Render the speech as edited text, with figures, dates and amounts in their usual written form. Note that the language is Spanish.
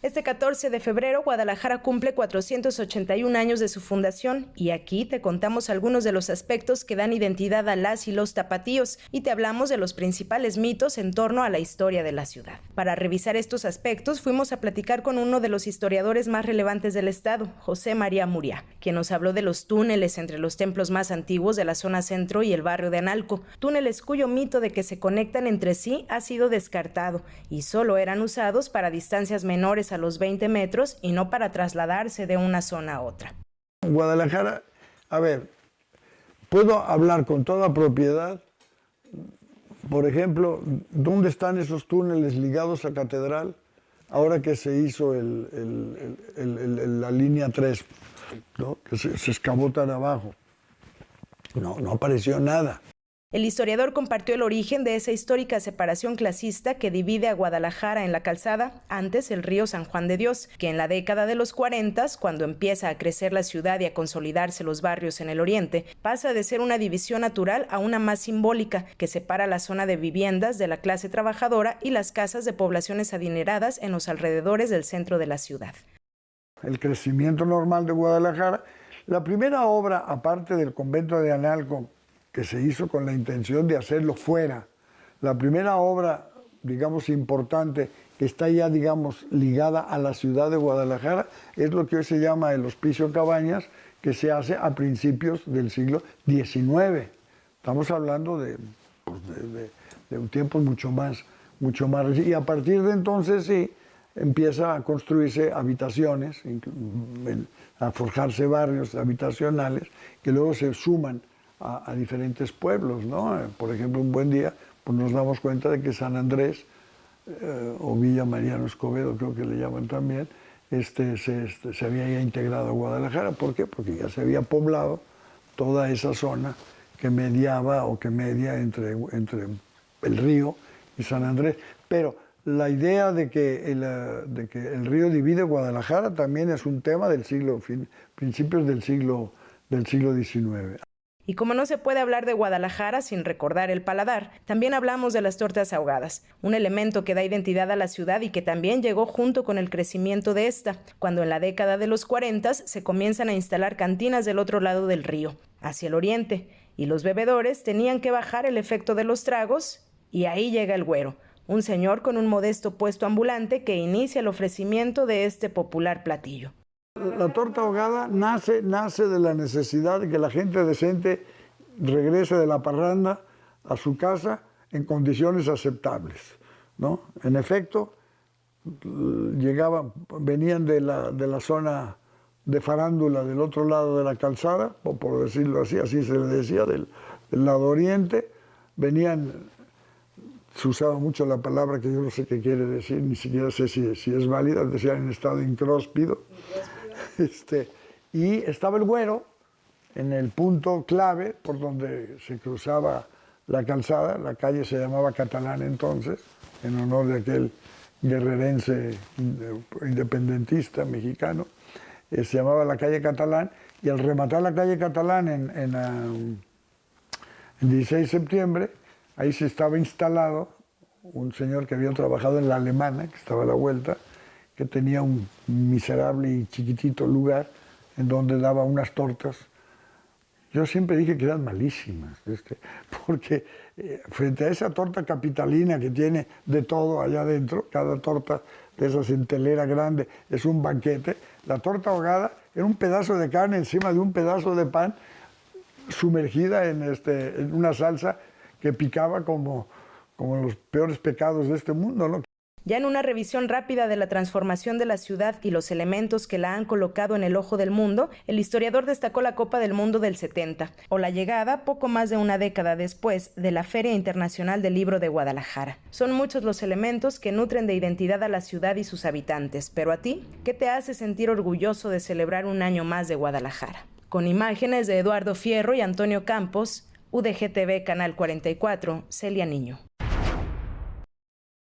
Este 14 de febrero, Guadalajara cumple 481 años de su fundación y aquí te contamos algunos de los aspectos que dan identidad a las y los tapatíos y te hablamos de los principales mitos en torno a la historia de la ciudad. Para revisar estos aspectos, fuimos a platicar con uno de los historiadores más relevantes del estado, José María Muriá, quien nos habló de los túneles entre los templos más antiguos de la zona centro y el barrio de Analco, túneles cuyo mito de que se conectan entre sí ha sido descartado y solo eran usados para distancias menores a los 20 metros y no para trasladarse de una zona a otra. Guadalajara, a ver, puedo hablar con toda propiedad, por ejemplo, ¿dónde están esos túneles ligados a Catedral? Ahora que se hizo la línea 3, ¿no? Que se excavó tan abajo. No apareció nada. El historiador compartió el origen de esa histórica separación clasista que divide a Guadalajara en la calzada, antes el río San Juan de Dios, que en la década de los 40, cuando empieza a crecer la ciudad y a consolidarse los barrios en el oriente, pasa de ser una división natural a una más simbólica, que separa la zona de viviendas de la clase trabajadora y las casas de poblaciones adineradas en los alrededores del centro de la ciudad. El crecimiento normal de Guadalajara, la primera obra, aparte del convento de Analco, que se hizo con la intención de hacerlo fuera. La primera obra, digamos, importante, que está ya, digamos, ligada a la ciudad de Guadalajara, es lo que hoy se llama el Hospicio Cabañas, que se hace a principios del siglo XIX. Estamos hablando de un tiempo mucho más. Y a partir de entonces, sí, empieza a construirse habitaciones, a forjarse barrios habitacionales, que luego se suman a diferentes pueblos, ¿no? Por ejemplo, un buen día pues nos damos cuenta de que San Andrés o Villa Mariano Escobedo, creo que le llaman también, se había ya integrado a Guadalajara. ¿Por qué? Porque ya se había poblado toda esa zona que mediaba o que media entre el río y San Andrés. Pero la idea de que el río divide Guadalajara también es un tema del principios del siglo XIX. Y como no se puede hablar de Guadalajara sin recordar el paladar, también hablamos de las tortas ahogadas, un elemento que da identidad a la ciudad y que también llegó junto con el crecimiento de esta, cuando en la década de los 40 se comienzan a instalar cantinas del otro lado del río, hacia el oriente, y los bebedores tenían que bajar el efecto de los tragos, y ahí llega el güero, un señor con un modesto puesto ambulante que inicia el ofrecimiento de este popular platillo. La torta ahogada nace de la necesidad de que la gente decente regrese de la parranda a su casa en condiciones aceptables, ¿no? En efecto, venían de la zona de farándula del otro lado de la calzada, por decirlo así se le decía, del lado oriente, se usaba mucho la palabra que yo no sé qué quiere decir, ni siquiera sé si es válida, decían en estado incróspido. Y estaba el güero en el punto clave por donde se cruzaba la calzada. La calle se llamaba Catalán entonces, en honor de aquel guerrerense independentista mexicano. Se llamaba la calle Catalán, y al rematar la calle Catalán en 16 de septiembre, ahí se estaba instalado un señor que había trabajado en la Alemana, que estaba a la vuelta, que tenía un miserable y chiquitito lugar en donde daba unas tortas. Yo siempre dije que eran malísimas, porque frente a esa torta capitalina que tiene de todo allá adentro, cada torta de esas en telera grande es un banquete, la torta ahogada era un pedazo de carne encima de un pedazo de pan sumergida en una salsa que picaba como los peores pecados de este mundo, ¿no? Ya en una revisión rápida de la transformación de la ciudad y los elementos que la han colocado en el ojo del mundo, el historiador destacó la Copa del Mundo del 70, o la llegada, poco más de una década después, de la Feria Internacional del Libro de Guadalajara. Son muchos los elementos que nutren de identidad a la ciudad y sus habitantes, pero a ti, ¿qué te hace sentir orgulloso de celebrar un año más de Guadalajara? Con imágenes de Eduardo Fierro y Antonio Campos, UDG TV Canal 44, Celia Niño.